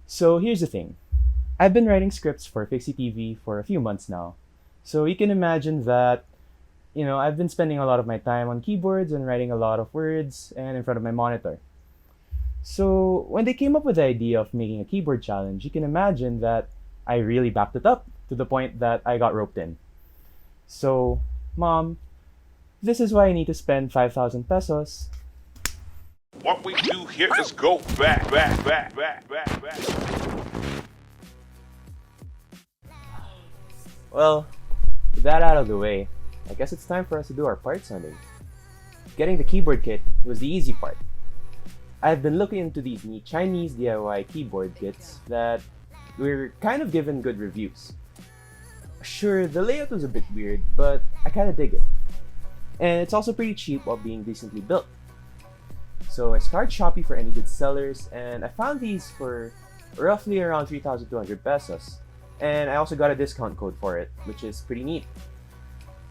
So here's the thing. I've been writing scripts for Fixie TV for a few months now. So you can imagine that, I've been spending a lot of my time on keyboards and writing a lot of words and in front of my monitor. So when they came up with the idea of making a keyboard challenge, you can imagine that I really backed it up to the point that I got roped in. So, Mom, this is why I need to spend 5,000 pesos. What we do here is go back, back, back, back, back, back. Well, with that out of the way, I guess it's time for us to do our part Sunday. Getting the keyboard kit was the easy part. I've been looking into these neat Chinese DIY keyboard kits that were kind of given good reviews. Sure, the layout was a bit weird, but I kind of dig it. And it's also pretty cheap while being decently built. So I scoured Shopee for any good sellers, and I found these for roughly around 3,200 pesos. And I also got a discount code for it, which is pretty neat.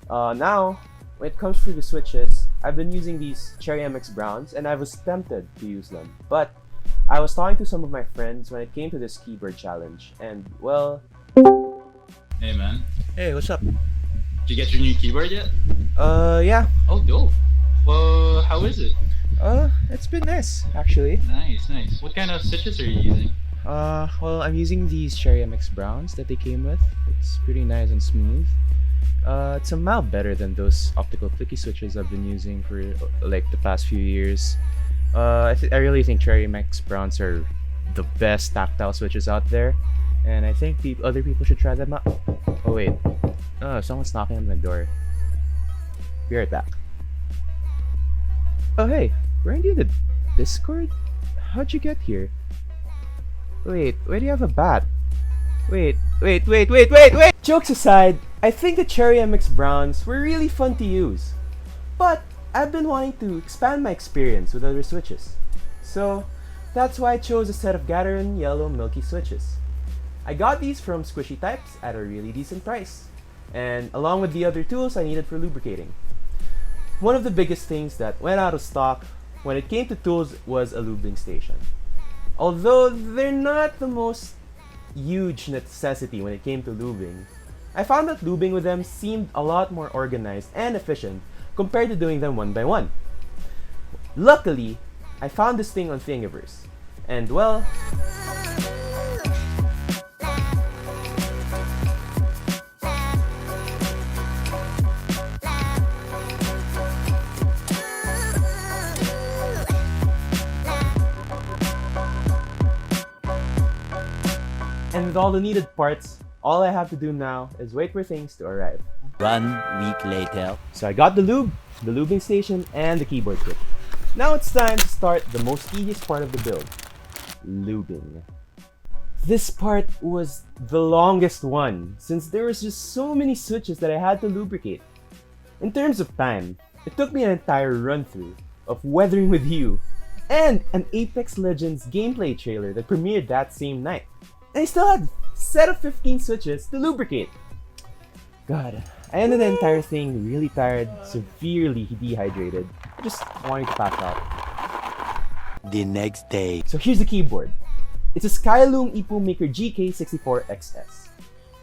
Now, when it comes to the switches, I've been using these Cherry MX Browns, and I was tempted to use them. But I was talking to some of my friends when it came to this keyboard challenge, and well... Hey man, Hey, what's up? did you get your new keyboard yet? Yeah. Oh, dope. Well, how is it? It's been nice, actually. Nice, nice. What kind of stitches are you using? Well, I'm using these Cherry MX Browns that they came with. It's pretty nice and smooth. It's a mile better than those optical clicky switches I've been using for like the past few years. I really think Cherry MX Browns are the best tactile switches out there, and I think other people should try them out. Oh wait, someone's knocking on my door. Be right back. Oh hey, weren't you in the Discord? How'd you get here? Wait, why do you have a bat? Wait! Jokes aside, I think the Cherry MX Browns were really fun to use. But I've been wanting to expand my experience with other switches. So that's why I chose a set of Gathering Yellow Milky switches. I got these from Squishy Types at a really decent price, and along with the other tools I needed for lubricating. One of the biggest things that went out of stock when it came to tools was a lubing station. Although they're not the most huge necessity when it came to lubing, I found that lubing with them seemed a lot more organized and efficient compared to doing them one by one. Luckily, I found this thing on Thingiverse, and well... And with all the needed parts, all I have to do now is wait for things to arrive. 1 week later. So I got the lube, the lubing station, and the keyboard kit. Now it's time to start the most tedious part of the build, lubing. This part was the longest one, since there was just so many switches that I had to lubricate. In terms of time, it took me an entire run-through of Weathering with You, and an Apex Legends gameplay trailer that premiered that same night. And I still had a set of 15 switches to lubricate. God, I ended the entire thing really tired, severely dehydrated, just wanting to pass out. The next day. So here's the keyboard. It's a Skylung EpoMaker GK64XS.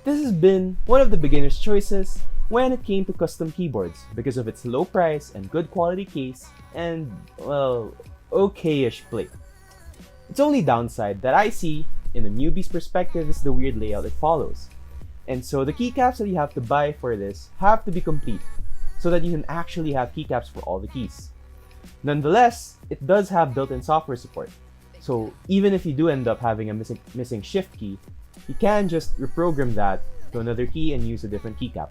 This has been one of the beginner's choices when it came to custom keyboards because of its low price and good quality case and, well, okay-ish plate. Its only downside that I see in a newbie's perspective is the weird layout it follows. And so the keycaps that you have to buy for this have to be complete so that you can actually have keycaps for all the keys. Nonetheless, it does have built-in software support. So even if you do end up having a missing shift key, you can just reprogram that to another key and use a different keycap.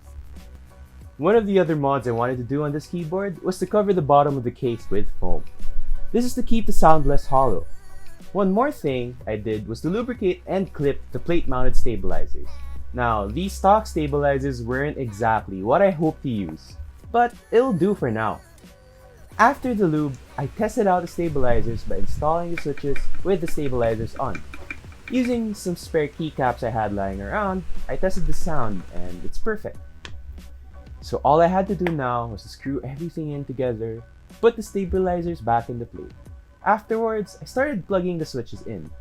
One of the other mods I wanted to do on this keyboard was to cover the bottom of the case with foam. This is to keep the sound less hollow. One more thing I did was to lubricate and clip the plate-mounted stabilizers. Now, these stock stabilizers weren't exactly what I hoped to use, but it'll do for now. After the lube, I tested out the stabilizers by installing the switches with the stabilizers on. Using some spare keycaps I had lying around, I tested the sound and it's perfect. So all I had to do now was to screw everything in together, put the stabilizers back in the plate. Afterwards, I started plugging the switches in.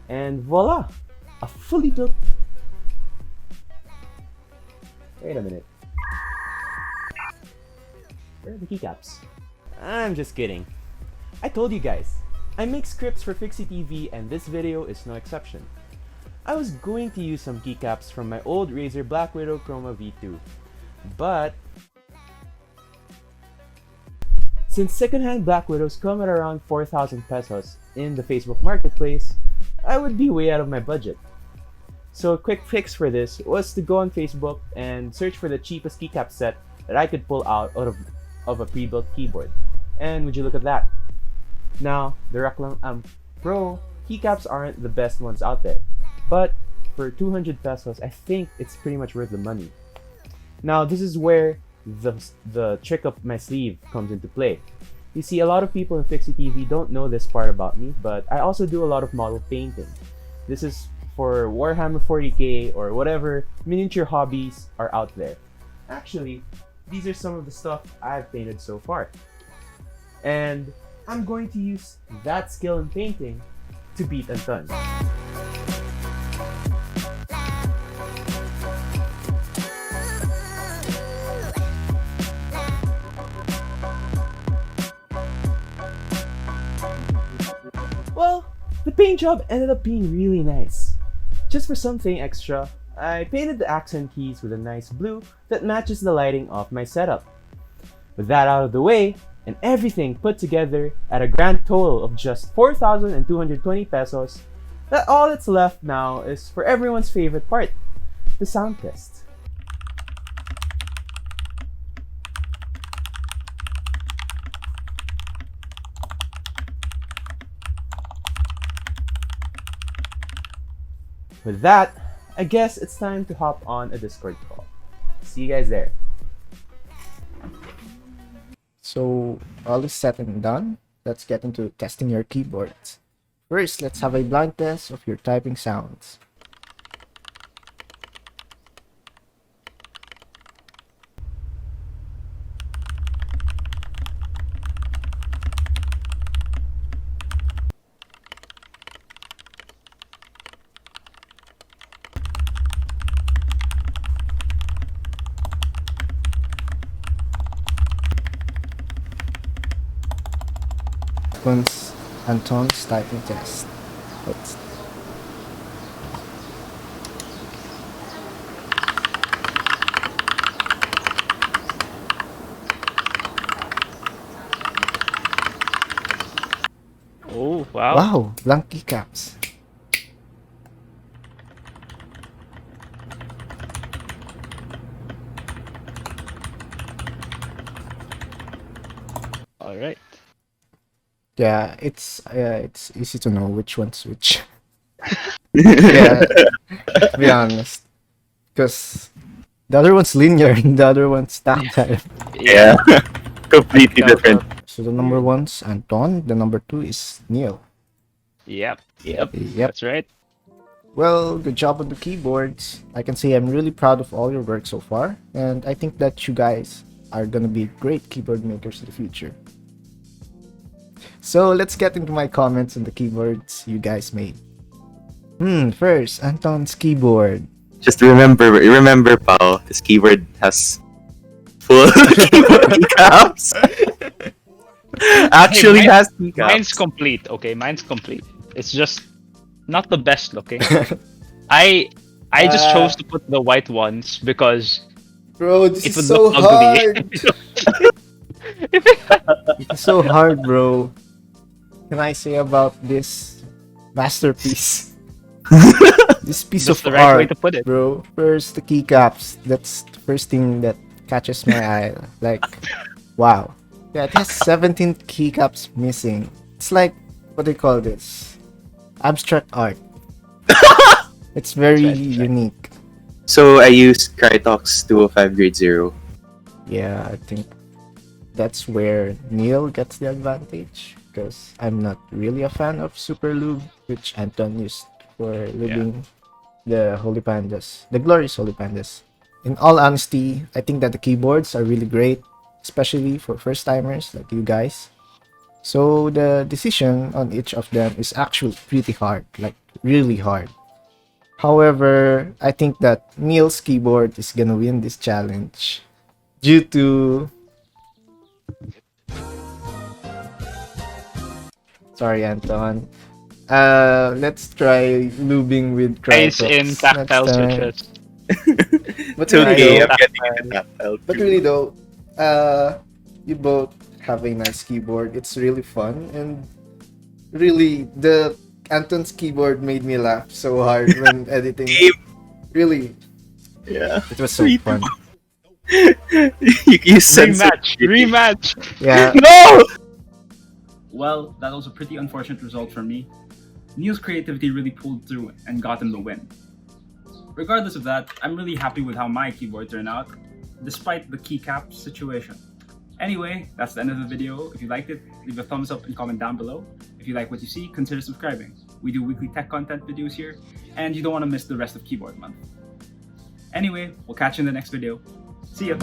And voila! A fully built... Wait a minute. Where are the keycaps? I'm just kidding. I told you guys, I make scripts for Fixie TV and this video is no exception. I was going to use some keycaps from my old Razer Black Widow Chroma V2, but since secondhand Black Widows come at around 4,000 pesos in the Facebook Marketplace, I would be way out of my budget. So a quick fix for this was to go on Facebook and search for the cheapest keycap set that I could pull out of a pre-built keyboard. And would you look at that? Now, the Pro keycaps aren't the best ones out there, but for 200 pesos, I think it's pretty much worth the money. Now, this is where the trick up my sleeve comes into play. You see, a lot of people in Fixie TV don't know this part about me, but I also do a lot of model painting. This is for Warhammer 40k or whatever miniature hobbies are out there. Actually, these are some of the stuff I've painted so far. And I'm going to use that skill in painting to beat Anton. Well, the paint job ended up being really nice. Just for something extra, I painted the accent keys with a nice blue that matches the lighting of my setup. With that out of the way, and everything put together at a grand total of just 4,220 pesos, that all that's left now is for everyone's favorite part, the sound test. With that, I guess it's time to hop on a Discord call. See you guys there. So all is set and done. Let's get into testing your keyboards. First, let's have a blind test of your typing sounds. Anton's typing test. Let's Oh, wow. wow, blank keycaps. All right. Yeah, it's easy to know which one's which. Yeah, to be honest, because the other one's linear and the other one's tactile. Yeah, completely different. So the number one's Anton, the number two is Neil. Yep. Yep. That's right. Well, good job on the keyboards. I can say I'm really proud of all your work so far, and I think that you guys are gonna be great keyboard makers in the future. So let's get into my comments on the keyboards you guys made. First, Anton's keyboard. Just remember, Pao, this keyboard has full keyboard keycaps. Actually Hey, has Mine's keycaps. complete. Okay, mine's complete. It's just not the best looking. I just chose to put the white ones because Bro, this it is would so look ugly. hard. It's so hard, bro. Can I say about this masterpiece? This piece That's of the right way art, to put it. bro. First, the keycaps. That's the first thing that catches my eye. Like, wow. Yeah, it has 17 keycaps missing. It's like, what do you call this? Abstract art. It's very That's right. unique. So I used Crytox 205 grade 0. Yeah, I think that's where Neil gets the advantage, because I'm not really a fan of Super Lube, which Anton used for lubing the Holy Pandas, the glorious Holy Pandas. In all honesty, I think that the keyboards are really great, especially for first timers like you guys. So the decision on each of them is actually pretty hard, like really hard. However, I think that Neil's keyboard is gonna win this challenge due to... Sorry, Anton. Let's try lubing with Eyes Crytox in next tactile time. switches. But It's okay, really, I'm getting into tactile. but really though, you both have a nice keyboard. It's really fun, and really the Anton's keyboard made me laugh so hard when editing. Same. Really, Yeah. it was so Me fun. You censored Rematch! me. Rematch! Yeah. No! Well, that was a pretty unfortunate result for me. Neil's creativity really pulled through and got him the win. Regardless of that, I'm really happy with how my keyboard turned out, despite the keycap situation. Anyway, that's the end of the video. If you liked it, leave a thumbs up and comment down below. If you like what you see, consider subscribing. We do weekly tech content videos here, and you don't want to miss the rest of Keyboard Month. Anyway, we'll catch you in the next video. See ya!